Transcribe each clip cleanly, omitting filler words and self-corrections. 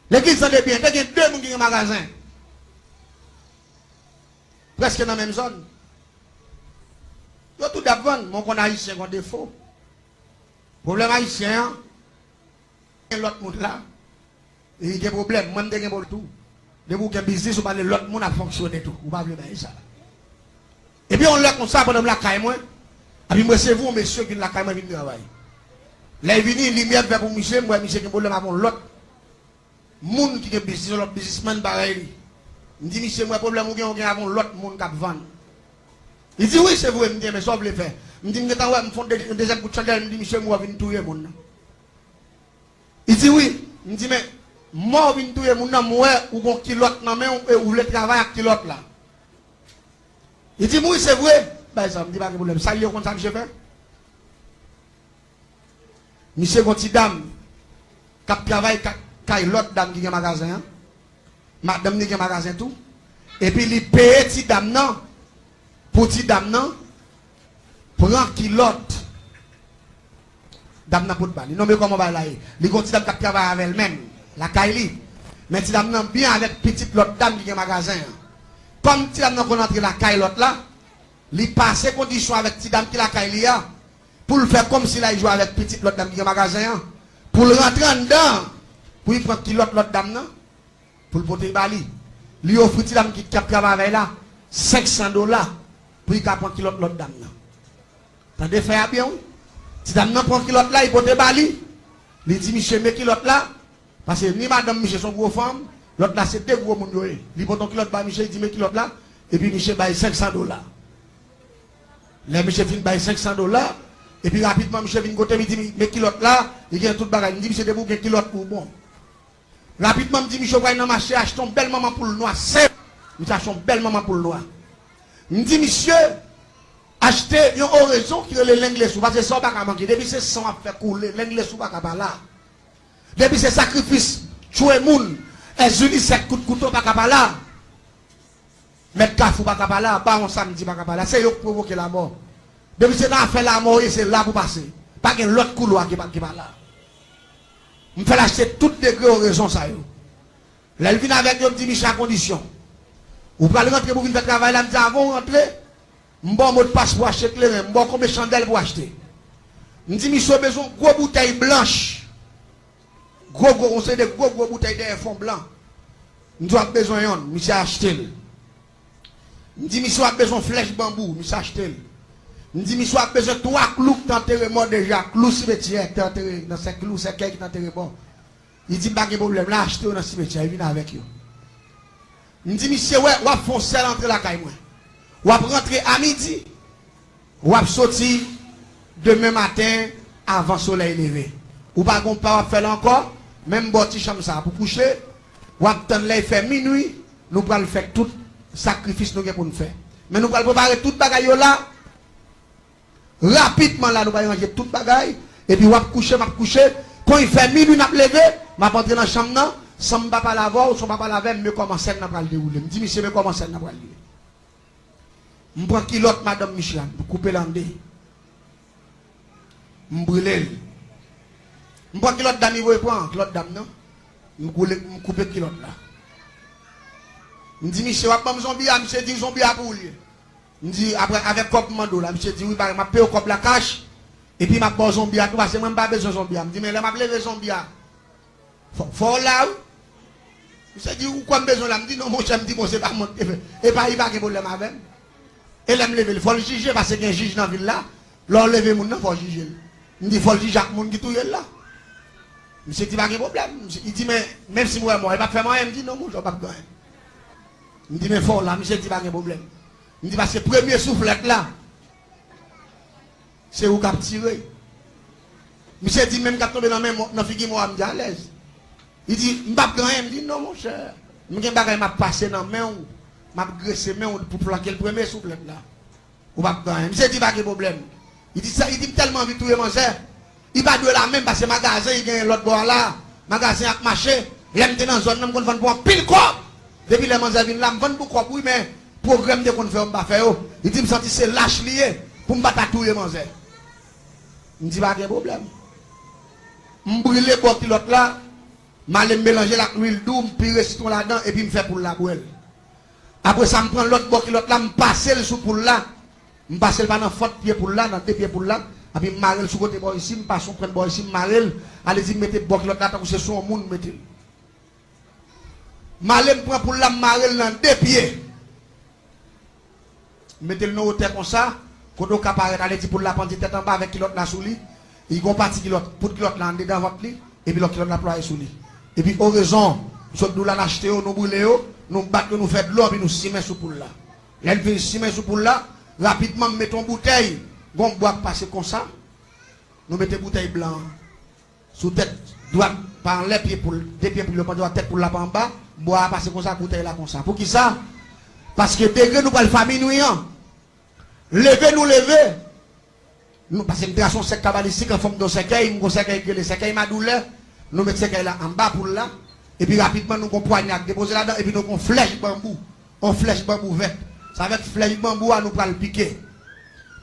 L'église s'en bien, il y a deux personnes qui ont un magasin. Presque dans la même zone. Yo tout d'abord, mon qu'on haïtien qu'on défaut. Problème haïtien, l'autre monde là, il y a des problèmes, moi je suis pour tout. De vous qui avez business, vous parlez l'autre monde a fonctionné tout. Vous parlez de ça. Et puis on l'a comme ça pendant la caille moi. Et puis moi c'est vous, monsieur, qui la caille moi vient travailler. Là il vient, lumière vers pour monsieur, moi monsieur qui a problème avec l'autre. Monde qui a business, l'autre businessman pareil. Il dit, monsieur, moi problème ou bien avec l'autre monde qui a vendu. Il dit oui, c'est vous, il me dit, mais ça, vous le faites. Il me dit, je fais un deuxième coup de chandelle, il me dit, monsieur, moi, je viens tuer mon nom. Il dit oui, il me dit, mais moi, je viens tuer mon nom, moi, ou bon kilote, non, mais ou voulez travailler avec kilote là. Il dit, oui, c'est vrai. Ben, ça me dit pas de problème. Ça, il y a comme ça que je fais. Monsieur, quand il dame, qui travaille avec l'autre dame qui a un magasin, madame qui a un magasin tout, et puis il paye cette dame, non. Petit dame non, prend kilote. Dame n'a pas de balle. Non mais comment va là? Les gros dame qui travaille avec elle-même, la Kaili. Mais petit dame non bien avec petite l'autre dame qui a un magasin. Comme petit dame non qu'on entre la Kaili l'autre là, il passe condition avec petit dame qui la Kaili a pour le faire comme si là il joue avec petite l'autre dame qui a un magasin. Pour le rentrer en dedans, pour il prend kilote l'autre dame non, pour le porter bali. Lui offre petit dame qui travaille avec là $500. Pour qu'il prenne l'autre dame. Tendez faire bien, oui. Si dame n'a prend l'autre là, il peut te bali. Il dit, monsieur, mais l'autre là, parce que ni madame, monsieur, sont gros femmes, l'autre là, c'est deux gros monde. Il peut donc l'autre, monsieur, il dit, mais l'autre là, et puis monsieur, baille $500. Là, monsieur, vient baille $500, et puis rapidement, monsieur, vient côté, il dit, mais l'autre là, il vient tout bagage. Il dit, monsieur, debout, mais l'autre pour bon. Rapidement, il dit, monsieur, va dans le marché, achetons une belle maman pour le noir. C'est, nous achetons une belle maman pour le noir. Je dis, monsieur, achetez une oraison qui est l'anglais sous, parce que ça va pas manquer. Depuis c'est sang à faire couler, l'anglais sous pas là. Depuis c'est sacrifice, tuer moun, et unis 7 coups de couteau pas là. Mettre cafou pas là, pas on samedi pas là. C'est eux qui provoquent la mort. Depuis c'est là faire la mort, c'est là pour passer. Pas que l'autre couloir qui pas là. Je fais acheter toutes les oraisons ça. Là, il vient avec un petit Michel à condition. Vous pouvez rentrer pour venir faire travail là, avant de rentrer, je bon mot de passe pour acheter clair, je bon combien de chandelles pour acheter. Je dis, monsieur, besoin de gros bouteilles blanches. On sait des gros bouteilles de fond blanc. Nous avons besoin de monsieur acheter. Je dis, monsieur a besoin de flèche bambou, monsieur acheter. Je dis, monsieur a besoin de 3 clous d'enterrer mort déjà, clous cimetière, d'enterrer dans ces clous, c'est quelqu'un qui d'enterrer mort. Il dit, pas de problème, là, acheter dans le cimetière, il vient avec eux. Je dis, monsieur, ouais, ou foncer l'entrée la caille, ou rentrer à midi, ou sortir demain matin avant le soleil levé. Ou pas qu'on peut faire encore, même bâti chambre ça pour coucher, ou attendre les faire minuit, nous allons faire tout sacrifice nous pour nous faire. Mais nous allons préparer tout bagaille là, rapidement là, nous allons ranger tout bagaille, et puis ou coucher, quand il fait minuit, nous allons lever, je vais rentrer dans la chambre, sans ne pas laver, ou sans pas laver, mais comment ça n'a pas le dérouler. Je dis, monsieur, mais comment ça n'a pas le dérouler. Je prends kilote, madame Michel, je coupe l'andé. Je brûle. Je prends kilote dame, vous prend kilote dame, non? Je coupe kilote là. Je dis, monsieur, je vais zombie, monsieur dit zombie à pour lui. Je dis, après, avec cop mando là, monsieur dit, oui, je paye au cop la cache, et puis je vais zombie à tout, parce que je n'ai pas besoin de zombie. Je dis, mais là, je vais lever zombie à. Faut là, monsieur dit, ou quoi besoin là? Je dis, non, mon cher, je dis, bon, c'est pas mon téléphone. Et pas, il va y avoir un problème avec. Et là, il faut le juger parce qu'il y a un juge dans la ville là. Là, lever mon nom, il faut le juger. Il dit, il faut le juger avec mon qui touille là. Monsieur dit, pas de problème. Il dit, mais même si moi, il va faire moi, il me dit, non, moi, je ne vais pas faire. Il me dit, mais fort là, monsieur dit, pas de problème. Il me dit, parce que le premier soufflette là, c'est où qu'il a tiré. Monsieur dit, même quand il tombe dans la figure, moi, je me dis à l'aise. Il dit, je ne vais pas faire. Il me dit, non, mon cher. Je ne vais pas passer dans la main. Je vais graisser main pour flanquer le premier soufflette là. Ou pas de problème. Monsieur dit, pas de problème. Il dit, ça, il dit tellement vite, tout le monde sait. Il va de la même parce que le magasin, il gagne l'autre bord là. Le magasin a marché. Il est dans la zone, il va vendre pile quoi. Depuis les magasins viennent là, je vends beaucoup, oui, mais programme de qu'on fait, on va faire. Il dit, je me sens c'est lâche lié pour me battre tout le monde. Il me dit, pas de problème. Je brûle pour l'autre là. Je mélanger la l'huile douce, puis citron là-dedans, et puis me faire pour la boîte. Après ça, je prends l'autre bord qui l'autre là, je passe le sous pour là. Je passe le pas dans faute pied pour là, dans deux pieds pour là. Et puis je marre le sous côté bord ici, je passe son prendre bord ici, je marre. Allez-y, mettez le bord qui l'autre là, c'est son monde, mettez. Je prends pour là, je marre dans deux pieds. Mettez le nom au terre comme ça. Quand on apparaît, allez-y pour la prendre tête en bas avec l'autre là sous lui. Il y a une partie qui l'autre, pour l'autre là, dans votre lit. Et puis l'autre qui l'autre là, ployé sous lui. Et puis, au raison, nous l'avons acheté, nous brûlons, nous battons, nous faisons de l'eau, puis nous simons sous pour là. Elle fait simons sous pour là, rapidement, mettons bouteille, bon, bois passer comme ça. Nous mettons bouteille blanche sous tête, droite, par les pieds pour, deux pieds pour le pendant tête pour la en bas, bois passer comme ça, bouteille là comme ça. Pour qui ça? Parce que dès que nous parlons de famille, nous, lever. Nous, parce que nous avons un sec cabalistique en forme de séquelle, nous avons un séquelle que les séquelles ma douleur. Nous mettons séquelle là en bas pour là. Et puis rapidement, nous avons poignard déposé là-dedans. Et puis nous avons flèche bambou. On flèche bambou vert. Ça va être flèche bambou à nous pour le piquer.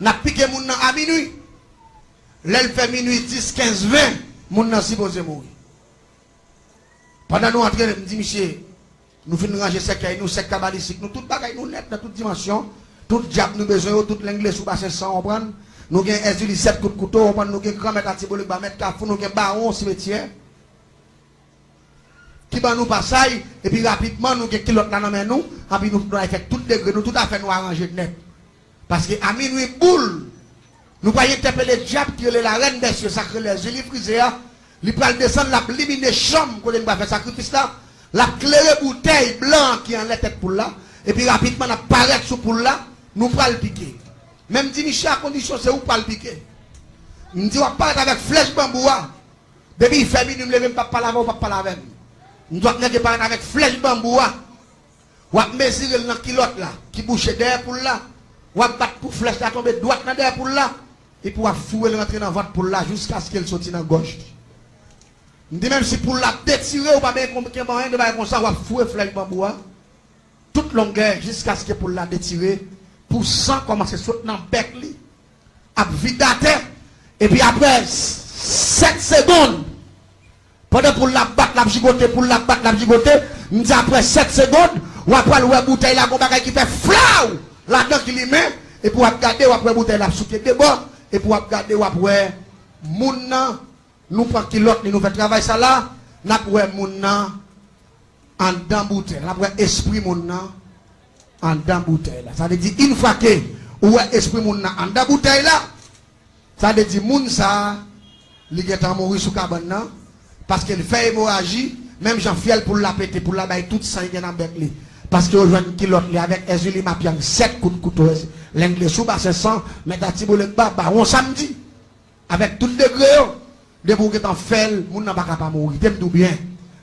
Nous avons piqué mon à minuit. L'elle fait minuit 10, 15, 20. Mon a supposé mourir. Pendant nous entrons, nous dit monsieur, nous finissons ranger séquelle, nous séquelle cabalistique, nous tout bagaille, nous net dans toute dimension. Tout diable nous besoin, tout l'anglais sous bassin sans on prend. Nous avons un 7 coups de couteau, nous avons grand mètre à Tibolique, mètre cafou, nous avons baron, cimetière. Qui va nous passer, et puis rapidement, nous avons kilote là dans nous, et puis nous avons fait tout degré, nous tout à fait nous arranger net. Parce que à minuit, boule, nous voyons interpeller le diable qui est la reine des cieux, sacré les yeux, frisé, il peut descendre, la limiter chambre, quand il va faire sacrifice là, la claire bouteille blanche qui est en la tête pour là, et puis rapidement, nous paraît sous pour là, nous prenons le piquer. Même si Michel à condition, c'est où pas le piquer. Nous disons, on parle avec flèche bambou. Depuis il fait minuit, nous ne levons pas parler avec, pas parler avec. Nous devons parler avec flèche bambou. On va mesurer dans le kilote là, qui bouche derrière pour là. On va battre pour flèche là, tomber droite derrière pour là. Et pour fouiller rentrer dans votre pour là, jusqu'à ce qu'elle sorte dans la gauche. Nous disons, même si pour la détirer, ou pas bien rien de comme ça, on va fouiller flèche bambou. Toute longueur, jusqu'à ce que pour la détirer. Pour sang commencer à sauter dans le bec, à vidater, et puis après 7 secondes, pendant pour la battre, la gigoter, pour la battre, la gigoter, nous disons après 7 secondes, ou après le bouteille là, qui fait flau, là-dedans qui lui met, et pour regarder, ou après bouteille là, souquer de bord, et pour regarder, ou après, moun nous prenons kilote, nous fait travail ça là, nous après moun en dans bouteille, nous après esprit moun en dans bouteille là. Ça veut dire une fois que ou esprit moun en dans bouteille là, ça veut dire moun ça il est en mourir sous cabane là parce qu'il fait hémorragie, même Jean fiel pour la péter pour la bailler toute sang qui dans bec li. Parce que aujourd'hui kilote li avec Ezuli Mapian 7 coups de couteau l'anglais sous bas 500 mais ta tibolek ba on samedi avec tout degré de pour que t'en fait moun n'a pas capable mourir. T'aimes tout bien.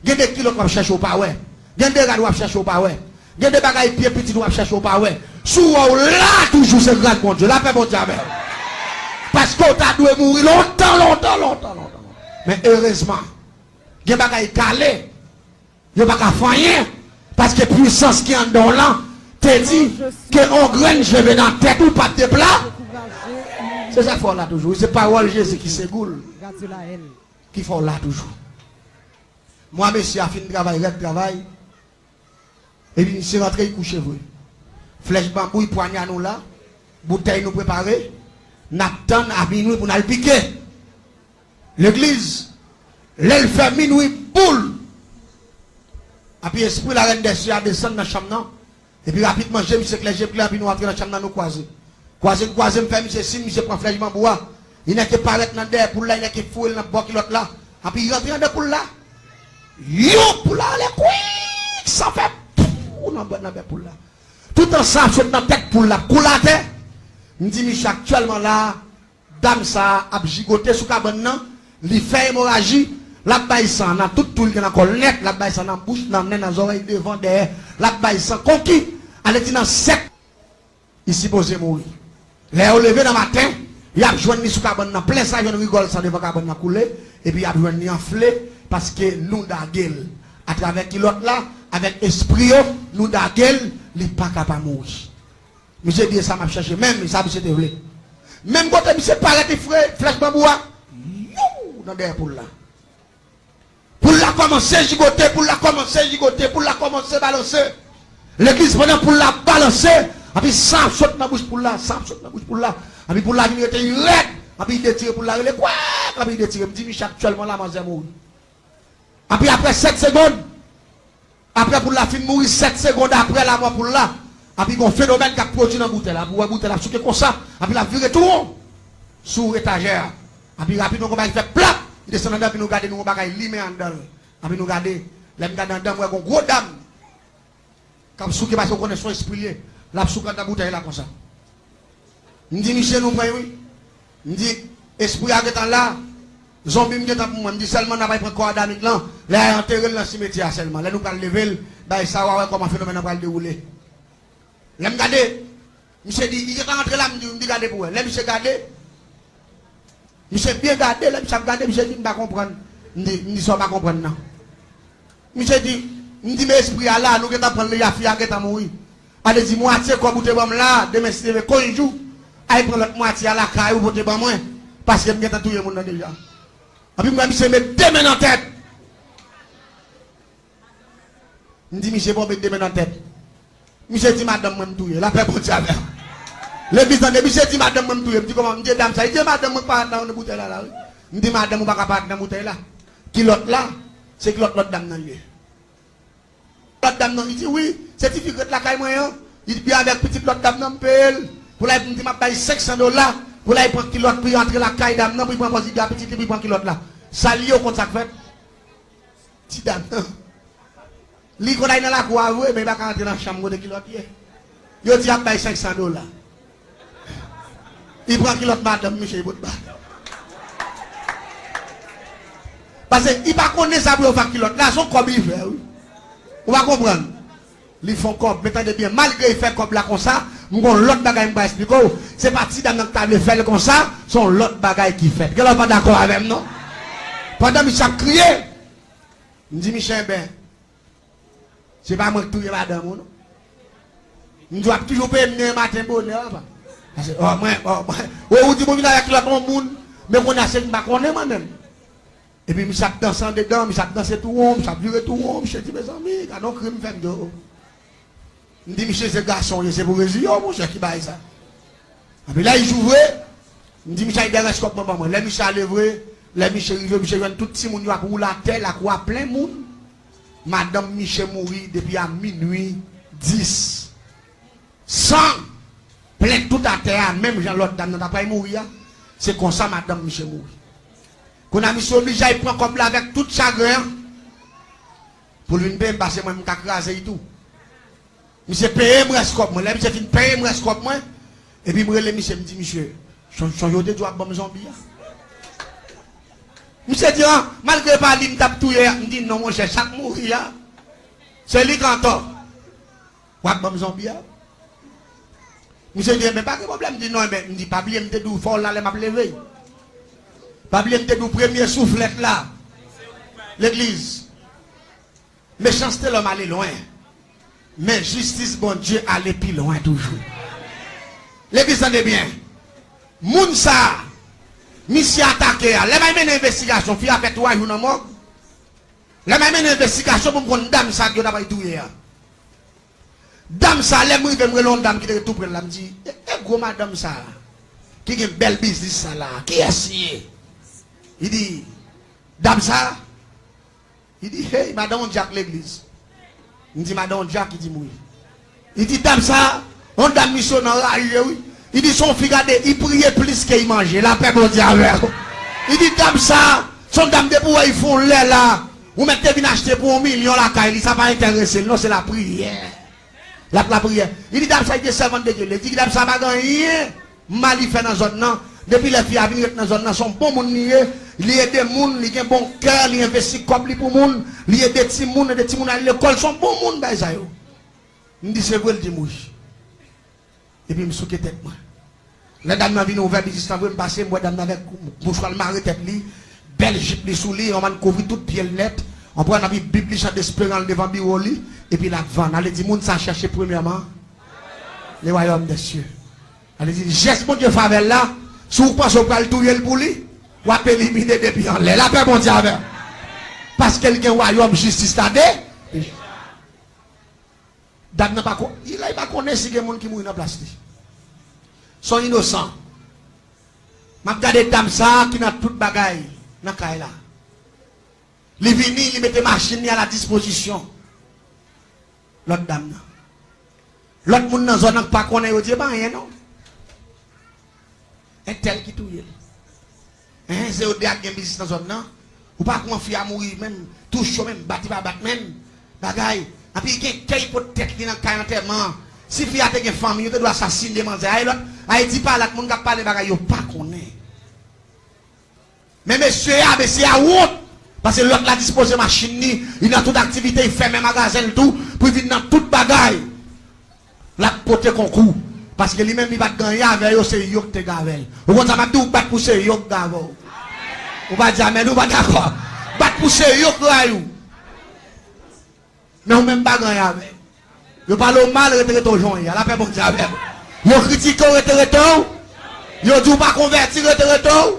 Gen des kilotes va chercher au pas ouais. Gen des gars va chercher au pas ouais. Il y a des bagailles pieds petits nous chercher au pas ouais. Sous là toujours c'est grand bon Dieu. La paix bon Dieu. Parce qu'on t'a dû mourir longtemps. Mais heureusement, il y a des bagailles calées. Il n'y a pas qu'à faire rien. Parce que puissance qui est en dedans là, te dit que on graine je vais dans la tête ou pas de plat. C'est ça qu'il faut là toujours. C'est parole Jésus qui s'égoule. Qui faut là toujours. Moi, monsieur, a fini de travail. Et puis, c'est rentré, il couche vous. Flèche bambou, il poignard nous là. Bouteille nous préparer. N'attend à minuit pour nous le piquer. L'église, l'elle fait minuit boule. Et puis, esprit la reine des cieux a descendu dans la chambre. Et puis, rapidement, j'ai mis ce que j'ai pris, et puis nous rentrons dans la chambre, nous croiser. Croiser, me fait, monsieur signe, monsieur prend flèche bambou. Il n'est que paraître dans derrière pour là, il n'est que fouiller dans le bord qui l'autre là. Et puis, il rentre dans pour là. Yo, pour là, les couilles, ça fait. Tout ensemble, sur notre tête pour la coulade. Je dis, Michel, actuellement là, dame ça a gigoté sous cabane, il fait hémorragie, la baille sans, dans tout le qui est encore net, la baille sans dans la bouche, dans les oreilles devant, derrière, la baille sans conquis, elle est dans 7, il s'est posé mourir. Les levé dans le matin, il a joint sous cabane, plein ça, il rigole sans devant cabane couler, et puis il a joint enflé, parce que nous d'aguel, à travers l'autre là, avec esprit, nous d'aguel, il n'est pas capable de mourir. Monsieur dit ça m'a cherché, même ça monsieur développé. Même quand monsieur paraît des frères, flèche bamboua, dans derrière pour là. Pour la commencer gigoter, pour la commencer gigoter, pour la commencer balancer. L'église pendant pour la balancer, et puis ça saute dans la bouche pour là, ça saute dans la bouche pour là, et puis pour la venir était raide, et puis il détire pour la relais, quoi, et puis il détire, me dit Michel actuellement là, manzé mourir. Et puis après 7 secondes, après pour la fin de mourir, 7 secondes après la mort pour là, et puis il y a un phénomène qui a produit dans la bouteille là, pour la bouteille là, sous comme ça, et puis la virée tout rond, sous étagère, et puis rapidement, on va faire plat, il descend dedans, puis nous garder nous bagaille limé en dedans, et puis nous garder, là, nous garder dedans, on a une grosse dame, comme sous qui passe au connaît son esprit, la sous quand la bouteille là comme ça. Je dis, Michel, nous prenons, oui. Je dis, esprit à temps là, zombie me dit pour moi, je dis seulement, on n'a pas pris corps d'amique là, là, enterré dans le cimetière seulement, là, nous allons lever, bah, ça va voir comment le phénomène va le dérouler. Là, je regarde, Michel dit, il est rentré là, je me dis, regardez pour elle. Là, Michel regarde, Michel bien gardé, là, Michel regarde, Michel dit, je ne vais pas comprendre. Je dis, ça va comprendre, non. Michel dit, je dis, mais esprit à là, nous allons prendre les filles à mourir. Allez, dis, moitié, quoi, vous êtes là, demain, si vous avez un jour, allez prendre l'autre moitié à la caille, vous êtes moi, parce que vous avez tout le monde déjà. Et puis, moi, je me mets deux mains en tête. Je dis, Michel, bon, deux mains en tête. Michel dit, madame, moi, je la paix pour Dieu. L'église, Michel dit, madame, moi, je dis, comment, je dis, dame, ça, il dit, madame, moi, pas dans la bouteille là. Je dis, madame, moi, pas dans la bouteille là. Qui l'autre là, c'est que l'autre dame dans le lieu. L'autre dame, il dit, oui, certificat de la caille moyen. Il dit, bien avec petite l'autre dame, non, pour la, il m'a payé $500, pour la, il prend l'autre, puis entrer la caille dame, non, puis il prend la petite, puis il prend l'autre là. Ça lié au compte ça fait. Petit dame, non. Lui, qu'on aille dans la cour, mais il va rentrer dans la chambre de l'autre. Il dit, il a payé $500. Il prend l'autre madame, monsieur, il parce qu'il ne connaît pas ça pour faire l'autre là, son comme il fait, oui. On va comprendre. Ils font comme, mettez bien, malgré ils font comme là comme ça, l'autre bagaille m'a expliqué, c'est parti dans notre table faire comme ça, sont l'autre bagaille qui fait. Quel est pas d'accord avec nous, non? Pendant Michel crié, je dis Michel, ben, c'est pas moi qui touille madame, non? Je dois toujours payer un matin bonheur. Oh, moi, vous dites, moi, avec l'autre monde, mais on a cette bac, on est moi-même. Et puis, Michel dansant dedans, Michel dansait tout rond, Michel duré tout rond, Michel dit, mes amis, quand on crime, fait de. Je dis, Michel, c'est garçon, c'est pour réussir, mon cher, qui baille ça. Et puis là, il joue vrai. Je dis, Michel, il dérange comme maman. Là, Michel est vrai. Là, Michel, Michel, tout petit monde, il a pour la terre, la croix plein monde. Madame Michel mourit depuis à minuit 10. Sans plein tout à terre, même Jean l'autre dame n'a pas mourir. C'est comme ça, Madame Michel mourit. Qu'on a mis obligé à prendre comme là avec tout chagrin. Pour lui payer, parce que moi, je vais craser et tout. Monsieur paye moi comme moi. Là, monsieur fin paye moi comme moi. Et puis, moi, monsieur me dit, monsieur, change de droit pour zombie. Monsieur dit, malgré pas lui, me tape tout hier. Il me dit, non, mon cher, chaque mourir. C'est lui qui entend. Quoi, bon zombie. Monsieur dit, mais pas de problème. Il dit, non, mais il dit, pas bien, me dit, fort là, m'a levé. Pas bien, me dit, premier soufflette là. L'église. Méchanceté, l'homme allait loin. Mais justice, bon Dieu, allait plus loin toujours. L'église, ça est bien. Mounsa, monsieur attaqué, les mêmes investigations, fille a fait 3 jours dans mort. Les mêmes investigations pour me dame ça qui n'a pas tout hier. Dame ça, les mouilles de dame qui est tout près de la me dit, gros madame ça, qui a une belle business ça là, qui est assis. Il dit, dame ça, il dit, hey, madame Jack l'église. Il dit, madame Jack, il dit, oui. Il dit, dame ça, on dame missionnaire, oui. Il dit, son fils, il priait plus qu'il mangeait. La paix pour Dieu avec. Il dit, dame ça, son dame de pour ils font l'air là. Vous mettez bien acheter pour 1 million la caille, ça va pas intéresser. Non, c'est la prière. La prière. Il dit, dame ça, il est servant de Dieu. Il dit, dame ça, va rien. Mal il fait dans la zone, non. Depuis les filles à venir dans la zone, sont bons moun liés. Il y a des moun, il y a un bon cœur, il investit comme lui pour moun. Il y a des petits moun à l'école, sont bons moun, bah, ça yo. Il dit, c'est vrai, le dimanche. Et puis, je me souviens tête, moi. La dame m'a vu ouvert, il dit, me passer, moi, dame avec mouchoir le maré tête li, belle jupe li sous li, on m'a couvert toute pied net, on prend la Bible, chat d'espérance devant bureau li, et puis la vanne, elle dit, moun ça chercher premièrement, les royaumes des cieux. Elle dit, geste mon Dieu favelle là, si vous pensez qu'on va le touiller pour lui, ou à éliminer depuis en l'air, la paix mon Dieu avec. Parce qu'elle a un royaume justice là déjà. Dame n'a pas il n'a pas connaît si il y a des gens qui mourent dans la place. Sont innocents. Je regarde dame ça qui n'a toute bagaille dans la caille là. Il vient, il met machine à la disposition. L'autre dame. L'autre monde dans la zone n'a pas connaît, il dit rien non. Un tel qui touille. C'est au dernier business dans la zone non. Ou pas comment faire mourir même, touche même, bâti pas battre même, bagaille. Et puis il y a quelqu'un peut-être qui dans le enterrement. Si il y a une famille, il doit assassiner des manger. Il dit pas là que mon gars parle bagaille, il pas connaît. Mais monsieur a honte. Parce que l'autre l'a disposé machine, il a toute activité, il fait même magasin tout, pour venir dans toute bagaille. La pote concours. Parce que lui-même il va gagner avec eux, c'est eux qui te gavel. Ou quand ça m'a dit, ou pas pousser eux qui gavel. On va dire, mais nous pas d'accord. Pas pousser eux qui gavel. Mais on même pas gagner avec. Vous parlez mal, retirez ton joint. Il y a la paix pour dire avec. Vous critiquez, retirez ton. Vous dites pas convertir, retirez ton.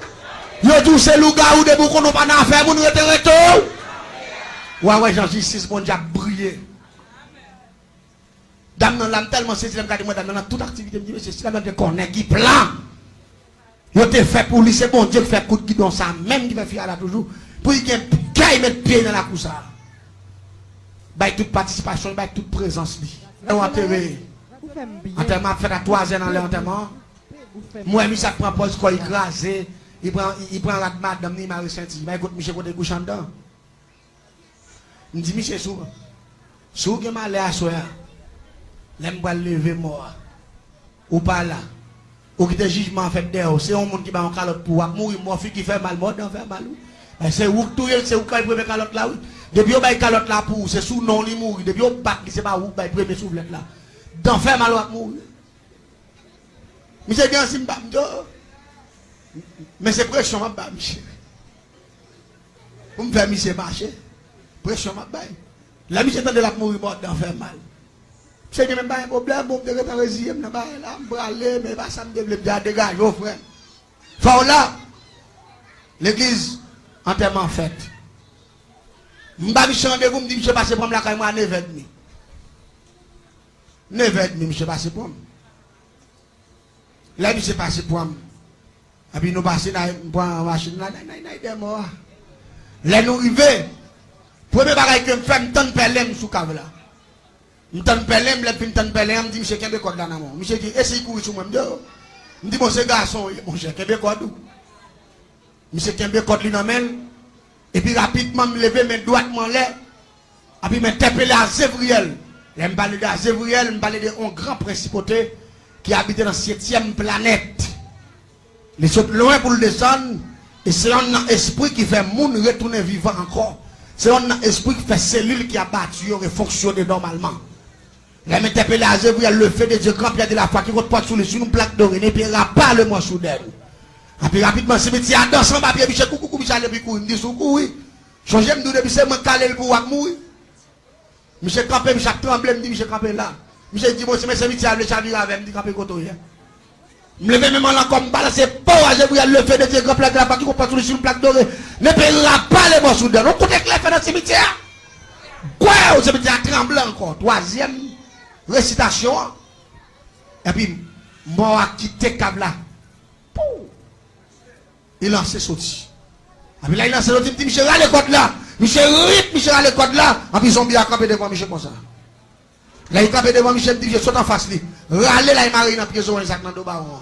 Vous dites c'est le gars ou des boucons qu'on n'a pas d'affaires, vous retirez tout. Ouais, Jean-Justice, mon Dieu, a brillé. Dame non l'âme tellement saisi, moi dans toute activité, me dit, c'est ça, je connais qui plan. Vous te fait pour lui, c'est bon Dieu qui fait coup de guidon, ça même qui va faire là toujours. Pour qu'il y mette pied dans la course. Baille toute participation, baille toute présence. Enterrement fait à 3 ans dans l'enterrement. Moi, je prend Paul quoi écrasé. Il prend la madame, il m'a ressenti. Mais écoute, Michel, côté couche en dedans. Il me dit, Michel, sous que m'a l'air à soi, l'aime pas lever mort. Ou pas là. Ou qui te jugement fait d'ailleurs. C'est un monde qui va en calotte pour mourir, mort, qui fait mal, mort, d'en faire mal. C'est où tout c'est où quand il prend calotte là, oui. Depuis on va calotte là pour, c'est sous non, il mourit. Depuis on bat, c'est pas où, il prend soufflette là. D'en faire mal, ou mourir. Michel, bien, si mais c'est pression, ma bas, Michel. Pour me faire Michel marcher. Pression, ma bas. La Michel tente de la mourir mort d'en faire mal. C'est même pas un problème, bon, de rétarésier, je vais aller, mais ça me développe, je dégage, vos frères. Faut là, l'église, entièrement faite. Je vais me changer, vous me dites, je vais passer pour la caille, moi, à 9h30. 9h30, je vais passer pour moi. Là, je vais passer pour moi. Et puis nous passons dans la machine, là, des morts. Là, nous arrivons. Premier bagage que je fais, je me tente pelem sous cave là. Je me tente pelem, je me tente pelem, je me dis, monsieur, qu'est-ce que code là, non? Monsieur dit, essaye de courir sur moi. Je me dis, bon, ce garçon, mon cher, qu'est-ce que code? Monsieur, qu'est-ce que code, lui, et puis rapidement, je me lever, mes doigts, mon lait. Et puis, je m'interpelle à Zévriel. Je me parle de Zévriel, je me parle d'un grand principauté qui habite dans la 7e planète. Les sont loin pour le descendre. Et c'est un esprit qui fait monde retourner vivant encore. C'est un esprit qui fait cellule qui a battu et fonctionné normalement. La m'interpelle à Zévriel, le fait de Dieu grand Pierre de la foi qui reporte sur une plaque dorée, et puis il pas le mois soudain. Et puis rapidement, c'est petit à danser, ma pied, Michel, coucou, Michel, et puis il me dit, oui. Changez me depuis c'est moi calé pour mourir. Michel Campé, Michel tremblé, me dit, Michel Campé là. Michel dit, bon, c'est mes métiers, le chavir avec, me dit, Campé Kotoye. Je me lève même là comme balancer pas à Zévriel, le fait de Dieu grand plaque de la foi qui reporte sur une plaque dorée, ne payera pas le mois soudain. On côté clair fait dans le cimetière. Quoi, au cimetière tremblant encore. 3e récitation. Et puis, mort a quitté Kabla. Il lance sorti. Et puis là, il lance sorti. Il dit, Michel, à l'école là. Michel, Michel, à l'école là. Et puis, ils ont bien campé devant Michel comme ça. Là, il campé devant Michel, il dit, je saute en face. Râle là, il marie dans la prison, il s'est dans le baron.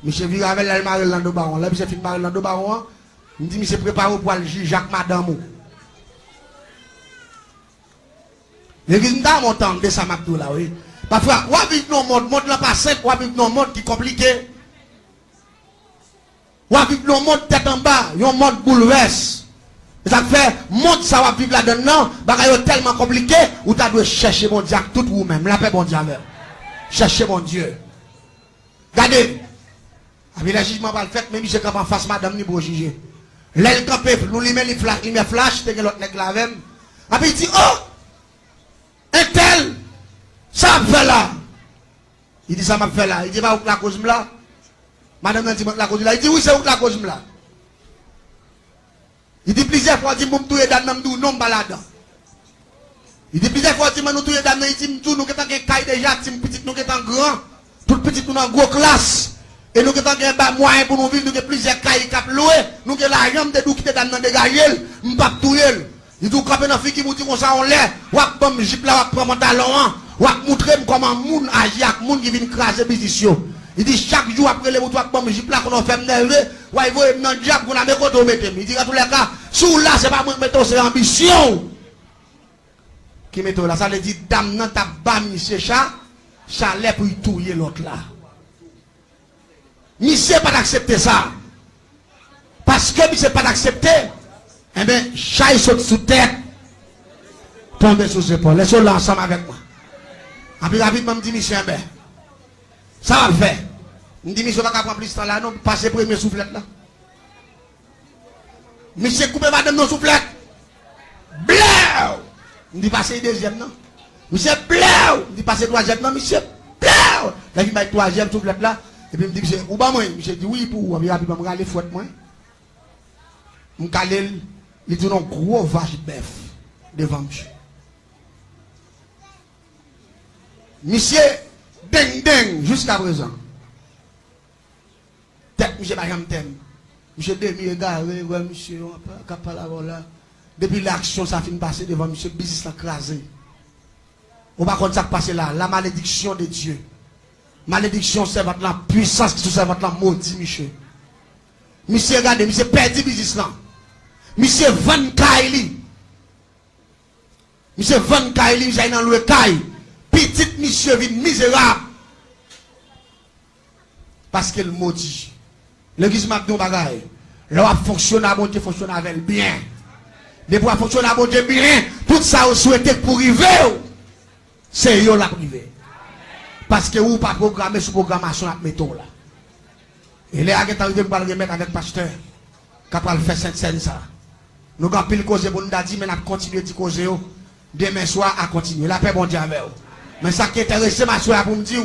Michel vit avec là, il marie dans le baron. Là, Michel finit marie dans le baron. Il dit, Michel, prépare pour aller juger Jacques Madame. L'église n'a pas montant de ça, Mabdou là, oui. Parfois, on vit dans le monde là pas simple, on vit dans le monde qui est compliqué. On vit dans le monde tête en bas, un monde bouleverse. Ça fait, monde ça va vivre là-dedans, bagaille tellement compliqué, où tu dois chercher mon Dieu tout vous-même, la paix bon Dieu avec. Chercher mon Dieu. Regardez. Avec le jugement pas le fait, même si je campe en face, madame, ni pour juger. Là, il campe, nous lui met flash, t'es l'autre nègre là même. Après, il dit, oh! Un tel, ça m'a fait là. Il dit, ça m'a fait là. Il dit, va où la cause là? Madame, elle dit, la cause là. Il dit, oui, c'est où la cause là? Il dit plusieurs fois, il dit, nous touye dans nous, non, balade. Il dit plusieurs fois, il dit, nous touye dans nous, il dit, nous, qui sommes caille déjà, petit, nous, qui sommes grands, tout petit, nous, en gros classe. Et nous, qui sommes moyens pour nous vivre, nous, qui plusieurs cailles qui loué, nous, qui l'argent de nous, qui sommes dans dégager, nous, pas touye. Il dit, quand on fait qui vous dit comme ça, on l'air, ou à prendre le jip là, ou à prendre mon talon, ou à montrer comment moun agit avec moun qui vient craser business. Il dit, chaque jour après les moutons, comme je là, qu'on a fait m'énerver, ou il voit dans le diable, qu'on a mis côté mettre. Il dit, à tous les cas, sous là, c'est pas moi qui mets, c'est ambition. Qui met là, ça veut dire, dame, nan ta bam, monsieur chat, chalet pour y touiller l'autre là. Monsieur pas d'accepter ça. Parce que monsieur pas d'accepter, eh bien, chat il saute sous tête, tombe sous ses épaules. Laissez-le là ensemble avec moi. En plus, rapidement, me dit, monsieur, ben, ça va le faire. Je me dis, monsieur, va pas prendre plus de temps là, non, passer premier soufflette là. Monsieur, coupez madame nos soufflettes. Blau! Je me dis, passer deuxième, non. Monsieur, blau! Je me dis, passer troisième, non, monsieur, blau! Là, il m'a dit troisième soufflette là. Et puis, il me dit, monsieur, ou pas moi? Monsieur dit, oui, pour, puis rapidement, je vais aller fouette moi. Je vais aller, il dit, non, gros vache bœuf devant monsieur. Monsieur, ding ding, jusqu'à présent. Tête, monsieur, par exemple, thème. Monsieur, demi-égaré, ouais, monsieur, on n'a pas parler là. Depuis l'action, ça finit de passer devant monsieur, business crasé. On va contre ça passer là, la malédiction de Dieu. Malédiction, c'est votre la puissance qui c'est votre la maudit, monsieur. Monsieur, regardez, monsieur, perdu business là. Monsieur, Van Kaili. Monsieur, Van Kaili, j'ai dans le Kaili. Petit monsieur vit misérable. Parce qu'elle maudit. L'église m'a dit bagaille. Là, fonctionne à bon Dieu, fonctionne avec bien. Les pour fonctionner à bon Dieu bien, tout ça vous souhaitez pour arriver. C'est eux la privé. Parce que vous pas programmé sous programmation à méthode là. Et les agents arrivent pour le remettre avec le pasteur. Qui va faire cette scène ça. Nous avons pile cause pour nous dire, mais nous continuons de causer. Demain soir à continuer. La paix bon Dieu avec vous. Mais ça qui est intéressant, ma soeur, pour me dire,